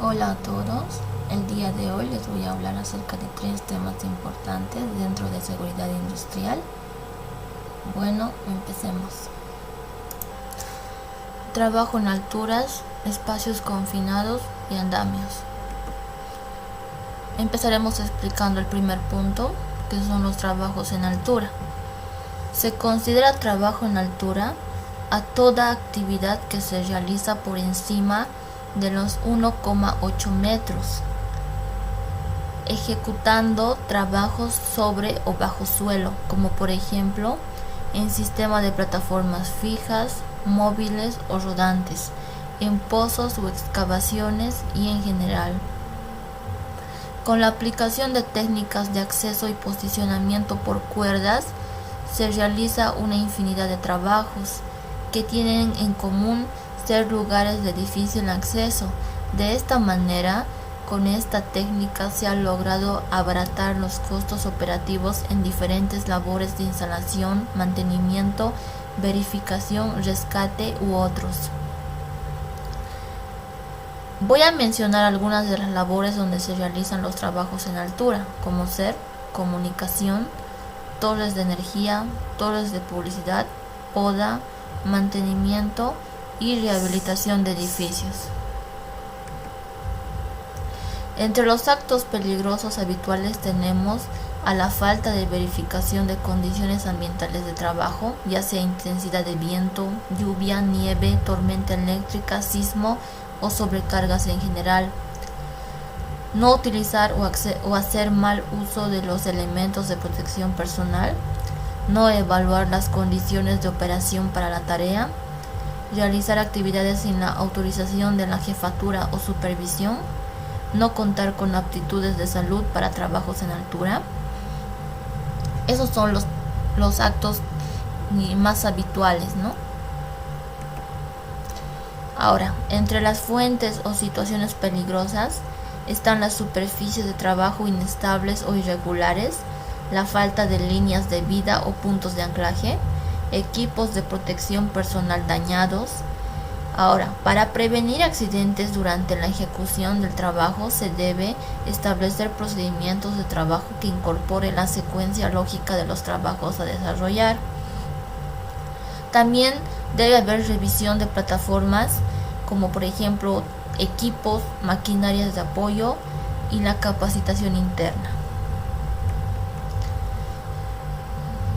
Hola a todos, el día de hoy les voy a hablar acerca de 3 temas importantes dentro de seguridad industrial. Bueno, empecemos. Trabajo en alturas, espacios confinados y andamios. Empezaremos explicando el primer punto, que son los trabajos en altura. Se considera trabajo en altura a toda actividad que se realiza por encima de los 1,8 metros, ejecutando trabajos sobre o bajo suelo, como por ejemplo en sistema de plataformas fijas, móviles o rodantes, en pozos o excavaciones y en general. Con la aplicación de técnicas de acceso y posicionamiento por cuerdas, se realiza una infinidad de trabajos que tienen en común ser lugares de difícil acceso. De esta manera, con esta técnica se ha logrado abaratar los costos operativos en diferentes labores de instalación, mantenimiento, verificación, rescate u otros. Voy a mencionar algunas de las labores donde se realizan los trabajos en altura, como ser comunicación, torres de energía, torres de publicidad, poda, mantenimiento y rehabilitación de edificios. Entre los actos peligrosos habituales tenemos a la falta de verificación de condiciones ambientales de trabajo, ya sea intensidad de viento, lluvia, nieve, tormenta eléctrica, sismo o sobrecargas en general. No utilizar o hacer mal uso de los elementos de protección personal. No evaluar las condiciones de operación para la tarea. Realizar actividades sin la autorización de la jefatura o supervisión. No contar con aptitudes de salud para trabajos en altura. Esos son los actos más habituales, ¿no? Ahora, entre las fuentes o situaciones peligrosas están las superficies de trabajo inestables o irregulares, la falta de líneas de vida o puntos de anclaje, equipos de protección personal dañados. Ahora, para prevenir accidentes durante la ejecución del trabajo se debe establecer procedimientos de trabajo que incorporen la secuencia lógica de los trabajos a desarrollar. También debe haber revisión de plataformas, como por ejemplo equipos, maquinarias de apoyo y la capacitación interna.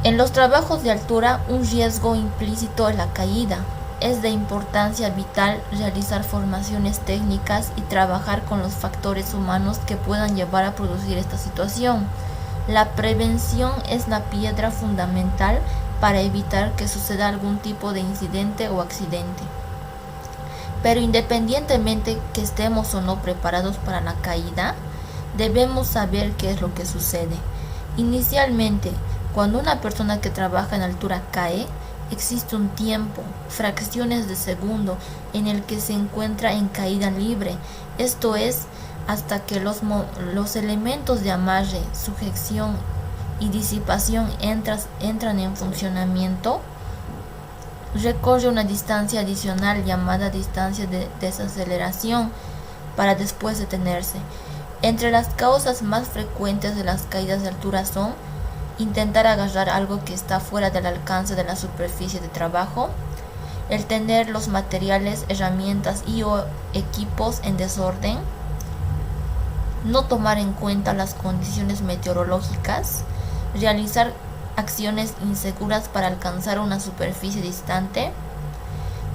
En los trabajos de altura, un riesgo implícito es la caída. Es de importancia vital realizar formaciones técnicas y trabajar con los factores humanos que puedan llevar a producir esta situación. La prevención es la piedra fundamental para evitar que suceda algún tipo de incidente o accidente. Pero independientemente que estemos o no preparados para la caída, debemos saber qué es lo que sucede. Inicialmente, cuando una persona que trabaja en altura cae, existe un tiempo, fracciones de segundo, en el que se encuentra en caída libre. Esto es, hasta que los elementos de amarre, sujeción y disipación entran en funcionamiento. Recorre una distancia adicional llamada distancia de desaceleración para después detenerse. Entre las causas más frecuentes de las caídas de altura son intentar agarrar algo que está fuera del alcance de la superficie de trabajo, el tener los materiales, herramientas y o equipos en desorden, no tomar en cuenta las condiciones meteorológicas, realizar acciones inseguras para alcanzar una superficie distante,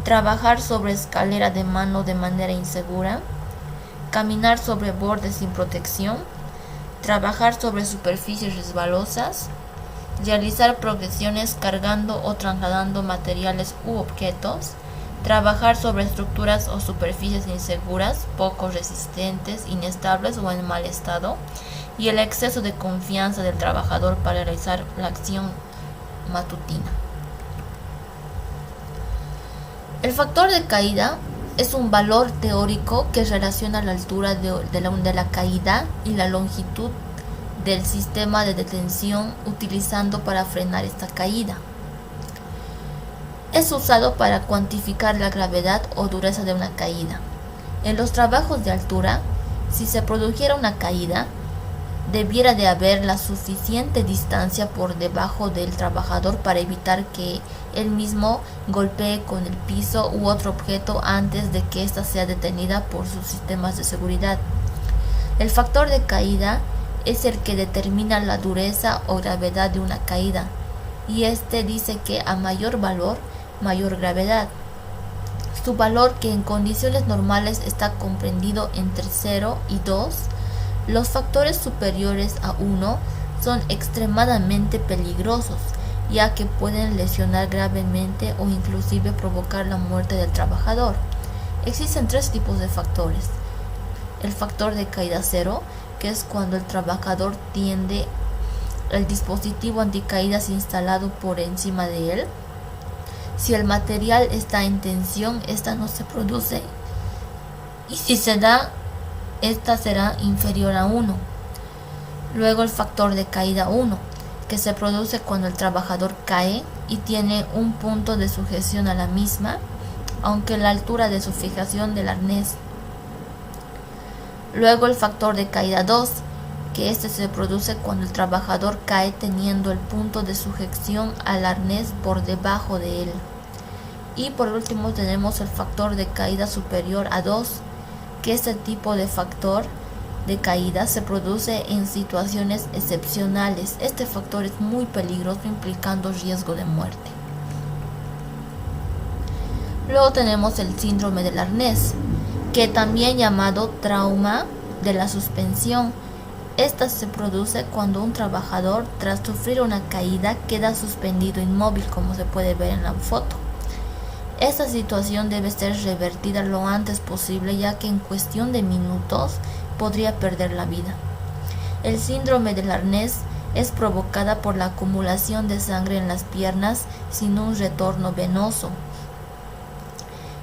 trabajar sobre escalera de mano de manera insegura, caminar sobre bordes sin protección, trabajar sobre superficies resbalosas, realizar progresiones cargando o trasladando materiales u objetos, trabajar sobre estructuras o superficies inseguras, poco resistentes, inestables o en mal estado, y el exceso de confianza del trabajador para realizar la acción matutina. El factor de caída es un valor teórico que relaciona la altura de la caída y la longitud del sistema de detención utilizando para frenar esta caída. Es usado para cuantificar la gravedad o dureza de una caída. En los trabajos de altura, si se produjera una caída, debiera de haber la suficiente distancia por debajo del trabajador para evitar que él mismo golpee con el piso u otro objeto antes de que ésta sea detenida por sus sistemas de seguridad. El factor de caída es el que determina la dureza o gravedad de una caída, y este dice que a mayor valor, mayor gravedad. Su valor, que en condiciones normales está comprendido entre 0 y 2, los factores superiores a 1 son extremadamente peligrosos, ya que pueden lesionar gravemente o inclusive provocar la muerte del trabajador. Existen 3 tipos de factores. El factor de caída 0, que es cuando el trabajador tiende el dispositivo anticaídas instalado por encima de él. Si el material está en tensión, esta no se produce, y si se da, esta será inferior a 1. Luego el factor de caída 1, que se produce cuando el trabajador cae y tiene un punto de sujeción a la misma, aunque la altura de su fijación del arnés. Luego el factor de caída 2, que este se produce cuando el trabajador cae teniendo el punto de sujeción al arnés por debajo de él. Y por último tenemos el factor de caída superior a 2, que este tipo de factor de caída se produce en situaciones excepcionales. Este factor es muy peligroso, implicando riesgo de muerte. Luego tenemos el síndrome del arnés, que también llamado trauma de la suspensión. Esta se produce cuando un trabajador, tras sufrir una caída, queda suspendido inmóvil, como se puede ver en la foto. Esta situación debe ser revertida lo antes posible, ya que en cuestión de minutos podría perder la vida. El síndrome del arnés es provocada por la acumulación de sangre en las piernas sin un retorno venoso.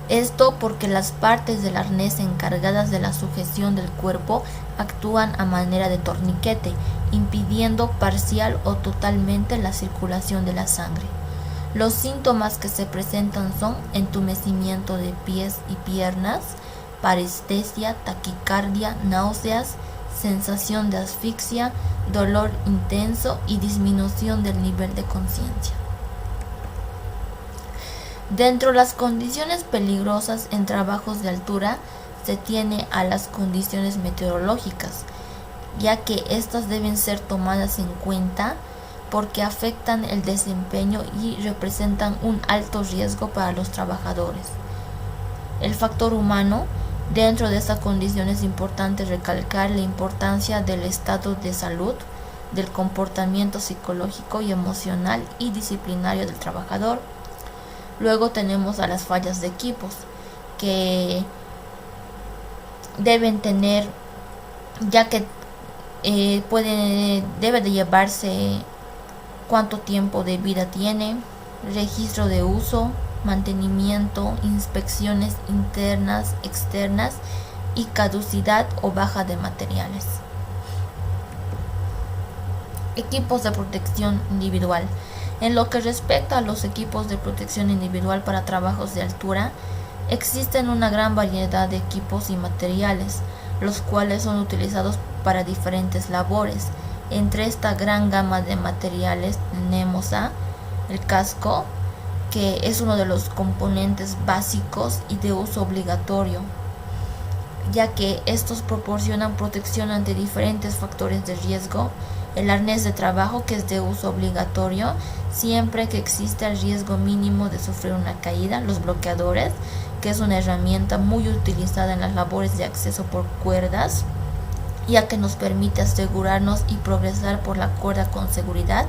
Esto porque las partes del arnés encargadas de la sujeción del cuerpo actúan a manera de torniquete, impidiendo parcial o totalmente la circulación de la sangre. Los síntomas que se presentan son entumecimiento de pies y piernas, parestesia, taquicardia, náuseas, sensación de asfixia, dolor intenso y disminución del nivel de conciencia. Dentro de las condiciones peligrosas en trabajos de altura se tiene a las condiciones meteorológicas, ya que estas deben ser tomadas en cuenta porque afectan el desempeño y representan un alto riesgo para los trabajadores. El factor humano. Dentro de esta condición es importante recalcar la importancia del estado de salud, del comportamiento psicológico y emocional y disciplinario del trabajador. Luego tenemos a las fallas de equipos, que deben tener, ya que debe de llevarse cuánto tiempo de vida tiene, registro de uso, mantenimiento, inspecciones internas, externas y caducidad o baja de materiales. Equipos de protección individual. En lo que respecta a los equipos de protección individual para trabajos de altura, existen una gran variedad de equipos y materiales, los cuales son utilizados para diferentes labores. Entre esta gran gama de materiales tenemos el casco, que es uno de los componentes básicos y de uso obligatorio, ya que estos proporcionan protección ante diferentes factores de riesgo. El arnés de trabajo, que es de uso obligatorio siempre que exista el riesgo mínimo de sufrir una caída. Los bloqueadores, que es una herramienta muy utilizada en las labores de acceso por cuerdas, ya que nos permite asegurarnos y progresar por la cuerda con seguridad.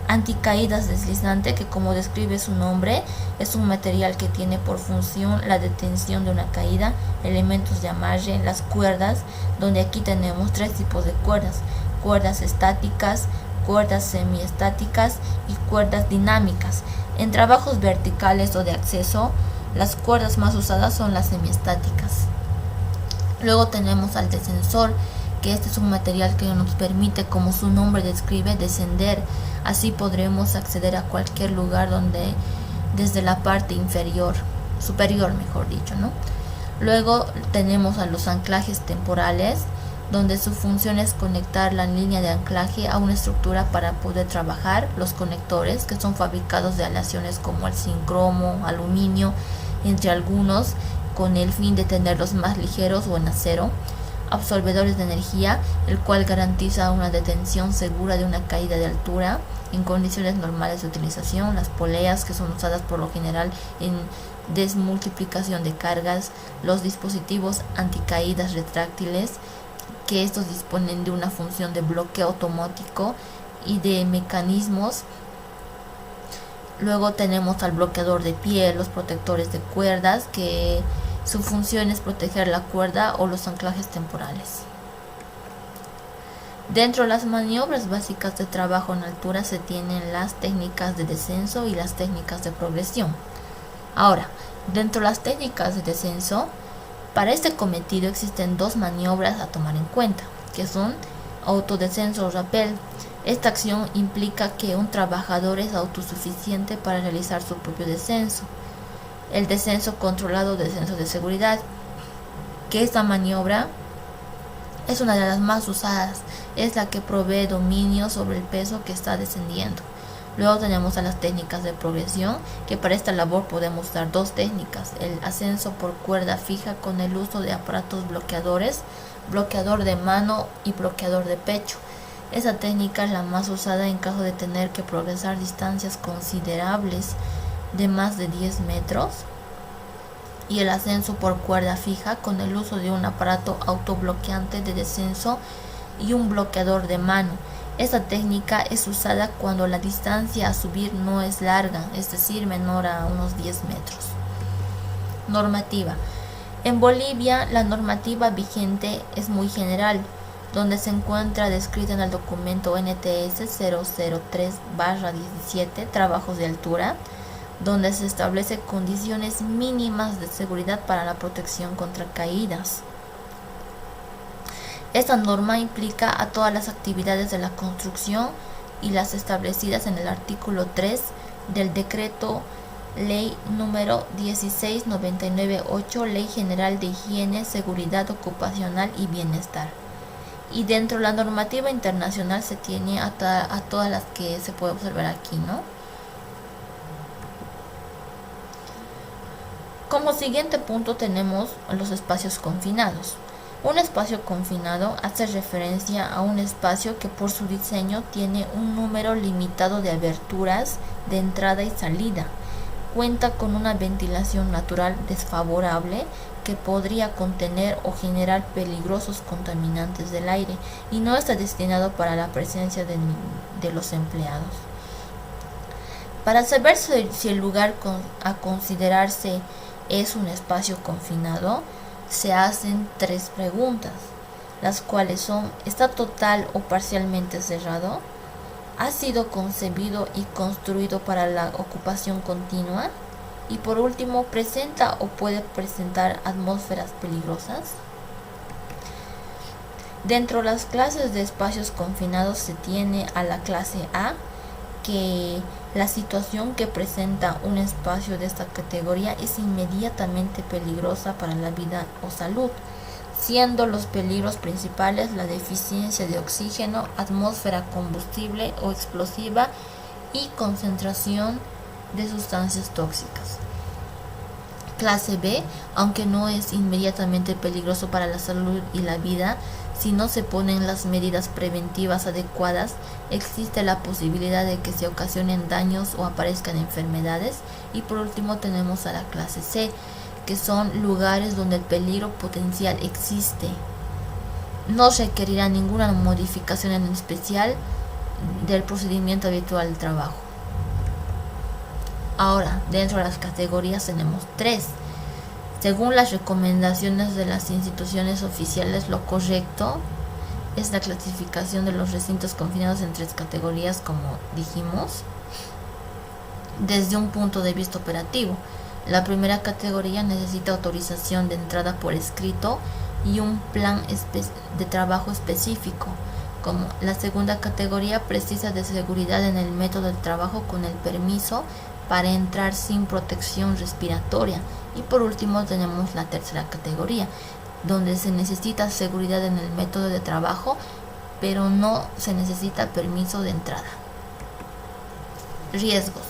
Anticaídas deslizante, que como describe su nombre, es un material que tiene por función la detención de una caída. Elementos de amarre, las cuerdas, donde aquí tenemos 3 tipos de cuerdas: cuerdas estáticas, cuerdas semiestáticas y cuerdas dinámicas. En trabajos verticales o de acceso, las cuerdas más usadas son las semiestáticas. Luego tenemos al descensor, que este es un material que nos permite, como su nombre describe, descender. Así podremos acceder a cualquier lugar desde la parte superior, mejor dicho, ¿no? Luego tenemos a los anclajes temporales, donde su función es conectar la línea de anclaje a una estructura para poder trabajar. Los conectores, que son fabricados de aleaciones como el zinc, cromo, aluminio, entre algunos, con el fin de tenerlos más ligeros o en acero. Absorbedores de energía, el cual garantiza una detención segura de una caída de altura en condiciones normales de utilización. Las poleas, que son usadas por lo general en desmultiplicación de cargas. Los dispositivos anticaídas retráctiles, que estos disponen de una función de bloqueo automático y de mecanismos. Luego tenemos al bloqueador de pie, los protectores de cuerdas, que su función es proteger la cuerda o los anclajes temporales. Dentro de las maniobras básicas de trabajo en altura se tienen las técnicas de descenso y las técnicas de progresión. Ahora, dentro de las técnicas de descenso, para este cometido existen dos maniobras a tomar en cuenta, que son autodescenso o rappel. Esta acción implica que un trabajador es autosuficiente para realizar su propio descenso. El descenso controlado o descenso de seguridad, que esta maniobra es una de las más usadas, es la que provee dominio sobre el peso que está descendiendo. Luego tenemos a las técnicas de progresión, que para esta labor podemos usar dos técnicas: el ascenso por cuerda fija con el uso de aparatos bloqueadores, bloqueador de mano y bloqueador de pecho. Esa técnica es la más usada en caso de tener que progresar distancias considerables de más de 10 metros. Y el ascenso por cuerda fija con el uso de un aparato autobloqueante de descenso y un bloqueador de mano. Esta técnica es usada cuando la distancia a subir no es larga, es decir, menor a unos 10 metros. Normativa. En Bolivia, la normativa vigente es muy general, donde se encuentra descrita en el documento NTS 003/17, Trabajos de Altura, donde se establece condiciones mínimas de seguridad para la protección contra caídas. Esta norma implica a todas las actividades de la construcción y las establecidas en el artículo 3 del decreto ley número 16998, Ley General de Higiene, Seguridad Ocupacional y Bienestar. Y dentro de la normativa internacional se tiene a todas las que se puede observar aquí, ¿no? Como siguiente punto tenemos los espacios confinados. Un espacio confinado hace referencia a un espacio que por su diseño tiene un número limitado de aberturas de entrada y salida. Cuenta con una ventilación natural desfavorable que podría contener o generar peligrosos contaminantes del aire y no está destinado para la presencia de los empleados. Para saber si el lugar a considerarse es un espacio confinado, se hacen tres preguntas, las cuales son: ¿está total o parcialmente cerrado? ¿Ha sido concebido y construido para la ocupación continua? Y por último, ¿presenta o puede presentar atmósferas peligrosas? Dentro de las clases de espacios confinados se tiene a la clase A, que la situación que presenta un espacio de esta categoría es inmediatamente peligrosa para la vida o salud, siendo los peligros principales la deficiencia de oxígeno, atmósfera combustible o explosiva y concentración de sustancias tóxicas. Clase B, aunque no es inmediatamente peligroso para la salud y la vida, si no se ponen las medidas preventivas adecuadas, existe la posibilidad de que se ocasionen daños o aparezcan enfermedades. Y por último tenemos a la clase C, que son lugares donde el peligro potencial existe. No requerirá ninguna modificación en especial del procedimiento habitual del trabajo. Ahora, dentro de las categorías tenemos tres. Según las recomendaciones de las instituciones oficiales, lo correcto es la clasificación de los recintos confinados en tres categorías, como dijimos, desde un punto de vista operativo. La primera categoría necesita autorización de entrada por escrito y un plan de trabajo específico. Como la segunda categoría precisa de seguridad en el método de trabajo con el permiso para entrar sin protección respiratoria. Y por último tenemos la tercera categoría, donde se necesita seguridad en el método de trabajo, pero no se necesita permiso de entrada. Riesgos.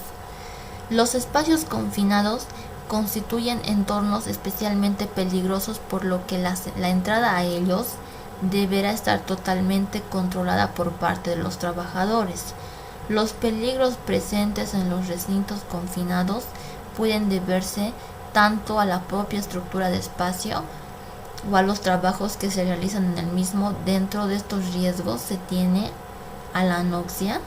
Los espacios confinados constituyen entornos especialmente peligrosos, por lo que la entrada a ellos deberá estar totalmente controlada por parte de los trabajadores. Los peligros presentes en los recintos confinados pueden deberse tanto a la propia estructura de espacio o a los trabajos que se realizan en el mismo. Dentro de estos riesgos se tiene a la anoxia,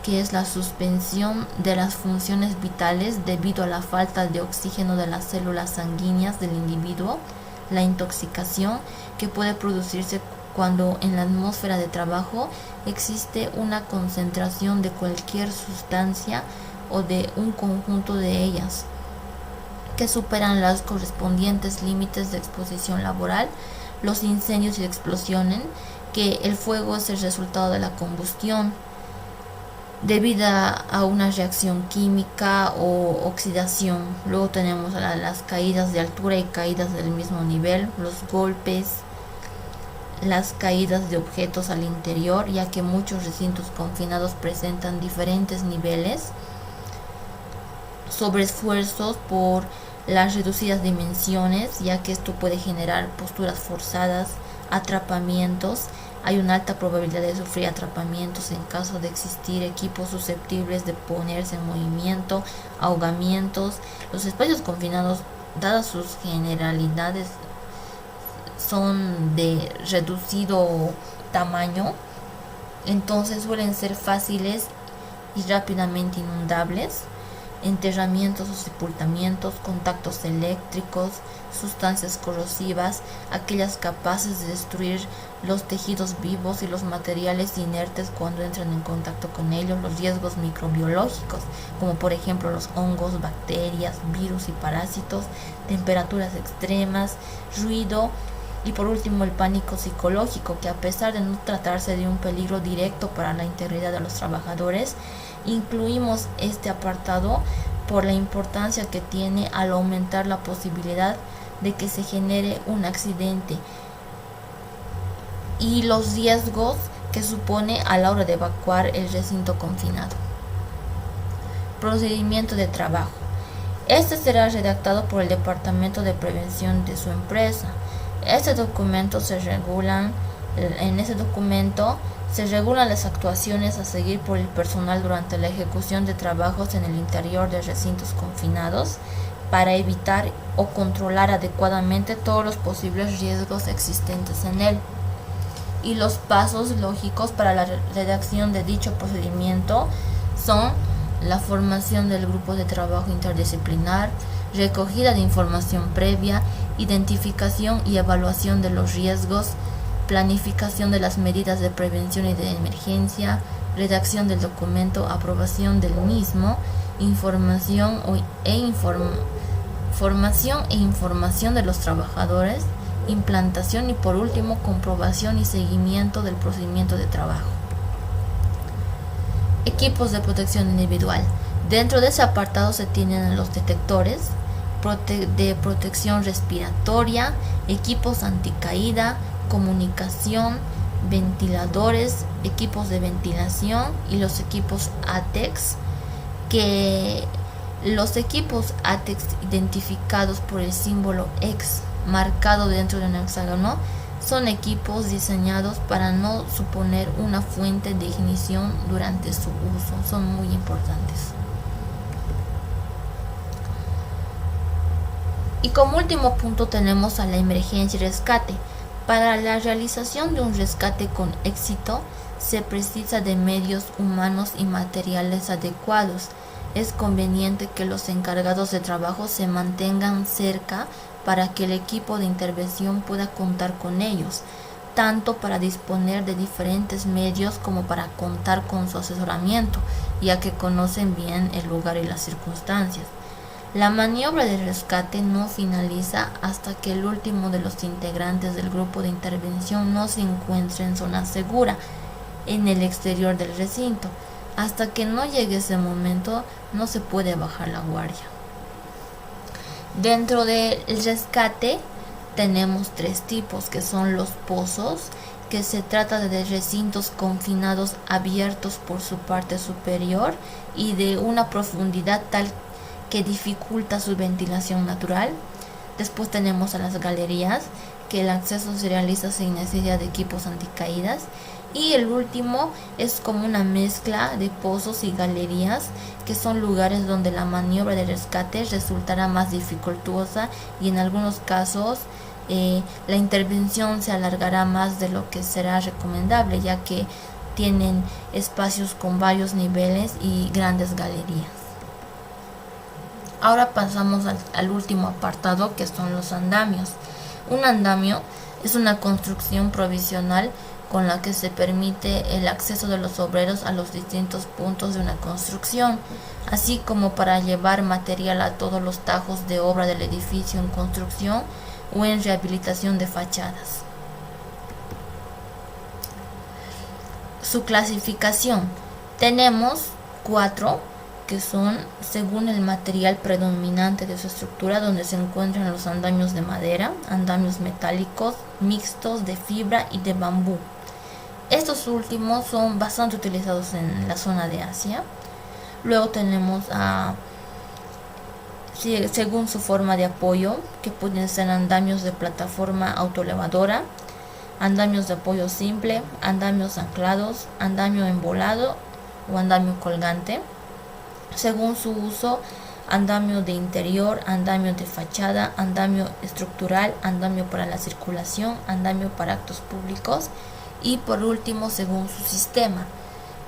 que es la suspensión de las funciones vitales debido a la falta de oxígeno de las células sanguíneas del individuo, la intoxicación, que puede producirse cuando en la atmósfera de trabajo existe una concentración de cualquier sustancia o de un conjunto de ellas que superan los correspondientes límites de exposición laboral, los incendios y explosiones, que el fuego es el resultado de la combustión debida a una reacción química o oxidación. Luego tenemos las caídas de altura y caídas del mismo nivel, los golpes, las caídas de objetos al interior, ya que muchos recintos confinados presentan diferentes niveles, sobreesfuerzos por las reducidas dimensiones, ya que esto puede generar posturas forzadas, atrapamientos. Hay una alta probabilidad de sufrir atrapamientos en caso de existir equipos susceptibles de ponerse en movimiento, ahogamientos. Los espacios confinados, dadas sus generalidades, son de reducido tamaño, entonces suelen ser fáciles y rápidamente inundables. Enterramientos o sepultamientos, contactos eléctricos, sustancias corrosivas, aquellas capaces de destruir los tejidos vivos y los materiales inertes cuando entran en contacto con ellos, los riesgos microbiológicos, como por ejemplo los hongos, bacterias, virus y parásitos, temperaturas extremas, ruido, y por último el pánico psicológico, que a pesar de no tratarse de un peligro directo para la integridad de los trabajadores, incluimos este apartado por la importancia que tiene al aumentar la posibilidad de que se genere un accidente y los riesgos que supone a la hora de evacuar el recinto confinado. Procedimiento de trabajo. Este será redactado por el Departamento de Prevención de su empresa. En ese documento se regulan las actuaciones a seguir por el personal durante la ejecución de trabajos en el interior de recintos confinados para evitar o controlar adecuadamente todos los posibles riesgos existentes en él. Y los pasos lógicos para la redacción de dicho procedimiento son la formación del grupo de trabajo interdisciplinar, recogida de información previa, identificación y evaluación de los riesgos, planificación de las medidas de prevención y de emergencia, redacción del documento, aprobación del mismo, formación e información de los trabajadores, implantación y por último comprobación y seguimiento del procedimiento de trabajo. Equipos de protección individual. Dentro de ese apartado se tienen los detectores de protección respiratoria, equipos anticaída, comunicación, ventiladores, equipos de ventilación y los equipos ATEX, que los equipos ATEX identificados por el símbolo X marcado dentro de un hexágono son equipos diseñados para no suponer una fuente de ignición durante su uso. Son muy importantes. Y como último punto tenemos a la emergencia y rescate. Para la realización de un rescate con éxito se precisa de medios humanos y materiales adecuados. Es conveniente que los encargados de trabajo se mantengan cerca para que el equipo de intervención pueda contar con ellos, tanto para disponer de diferentes medios como para contar con su asesoramiento, ya que conocen bien el lugar y las circunstancias. La maniobra de rescate no finaliza hasta que el último de los integrantes del grupo de intervención no se encuentre en zona segura, en el exterior del recinto. Hasta que no llegue ese momento, no se puede bajar la guardia. Dentro del rescate tenemos tres tipos, que son los pozos, que se trata de recintos confinados abiertos por su parte superior y de una profundidad tal que dificulta su ventilación natural. Después tenemos a las galerías, que el acceso se realiza sin necesidad de equipos anticaídas. Y el último es como una mezcla de pozos y galerías, que son lugares donde la maniobra de rescate resultará más dificultosa y en algunos casos la intervención se alargará más de lo que será recomendable, ya que tienen espacios con varios niveles y grandes galerías. Ahora pasamos al último apartado, que son los andamios. Un andamio es una construcción provisional con la que se permite el acceso de los obreros a los distintos puntos de una construcción, así como para llevar material a todos los tajos de obra del edificio en construcción o en rehabilitación de fachadas. Su clasificación. Tenemos 4, que son según el material predominante de su estructura, donde se encuentran los andamios de madera, andamios metálicos, mixtos, de fibra y de bambú. Estos últimos son bastante utilizados en la zona de Asia. Luego tenemos según su forma de apoyo, que pueden ser andamios de plataforma autoelevadora, andamios de apoyo simple, andamios anclados, andamio embolado o andamio colgante. Según su uso, andamio de interior, andamio de fachada, andamio estructural, andamio para la circulación, andamio para actos públicos y por último según su sistema,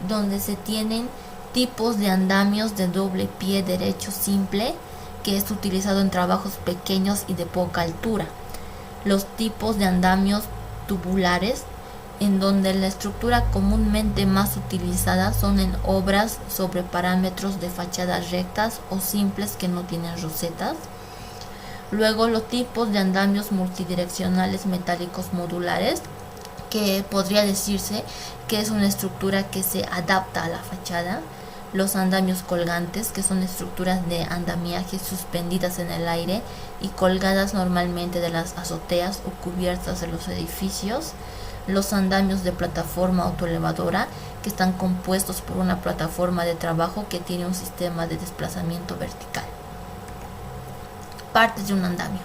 donde se tienen tipos de andamios de doble pie derecho simple, que es utilizado en trabajos pequeños y de poca altura. Los tipos de andamios tubulares, en donde la estructura comúnmente más utilizada son en obras sobre parámetros de fachadas rectas o simples que no tienen rosetas. Luego los tipos de andamios multidireccionales metálicos modulares, que podría decirse que es una estructura que se adapta a la fachada. Los andamios colgantes, que son estructuras de andamiaje suspendidas en el aire y colgadas normalmente de las azoteas o cubiertas de los edificios. Los andamios de plataforma autoelevadora, que están compuestos por una plataforma de trabajo que tiene un sistema de desplazamiento vertical. Partes de un andamio.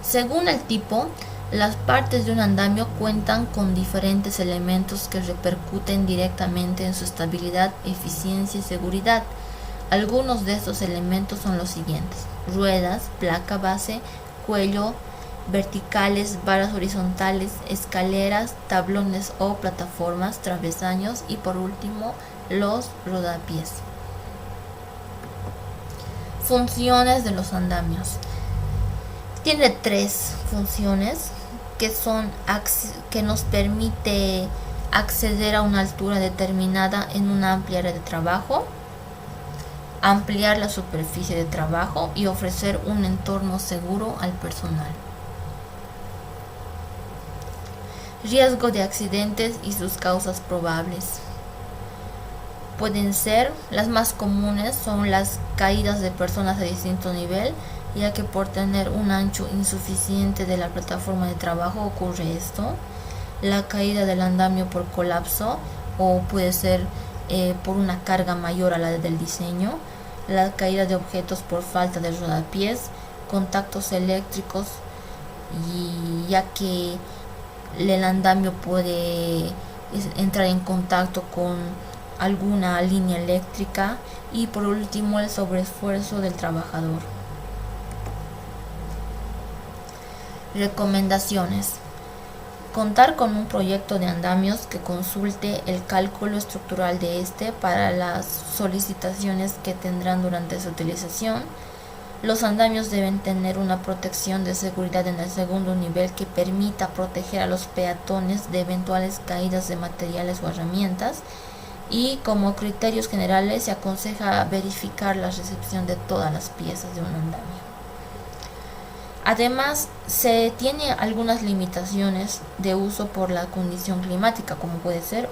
Según el tipo, las partes de un andamio cuentan con diferentes elementos que repercuten directamente en su estabilidad, eficiencia y seguridad. Algunos de estos elementos son los siguientes: ruedas, placa base, cuello, verticales, varas horizontales, escaleras, tablones o plataformas, travesaños y por último los rodapiés. Funciones de los andamios. Tiene 3 funciones, que nos permite acceder a una altura determinada en una amplia área de trabajo, ampliar la superficie de trabajo y ofrecer un entorno seguro al personal. Riesgo de accidentes y sus causas probables. Pueden ser, las más comunes son las caídas de personas a distinto nivel, ya que por tener un ancho insuficiente de la plataforma de trabajo ocurre esto. La caída del andamio por colapso, o puede ser por una carga mayor a la del diseño. La caída de objetos por falta de rodapiés, contactos eléctricos, y ya que el andamio puede entrar en contacto con alguna línea eléctrica, y por último el sobreesfuerzo del trabajador. Recomendaciones. Contar con un proyecto de andamios que consulte el cálculo estructural de este para las solicitaciones que tendrán durante su utilización. Los andamios deben tener una protección de seguridad en el segundo nivel que permita proteger a los peatones de eventuales caídas de materiales o herramientas, y como criterios generales se aconseja verificar la recepción de todas las piezas de un andamio. Además, se tiene algunas limitaciones de uso por la condición climática, como puede ser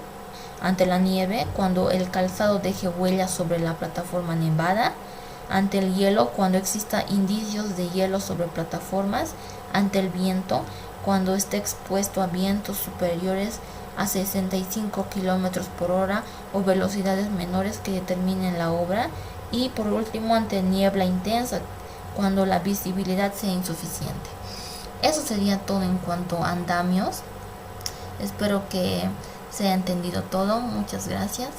ante la nieve, cuando el calzado deje huellas sobre la plataforma nevada, ante el hielo cuando exista indicios de hielo sobre plataformas, ante el viento cuando esté expuesto a vientos superiores a 65 km por hora o velocidades menores que determinen la obra, y por último ante niebla intensa cuando la visibilidad sea insuficiente. Eso sería todo en cuanto a andamios. Espero que se haya entendido todo. Muchas gracias.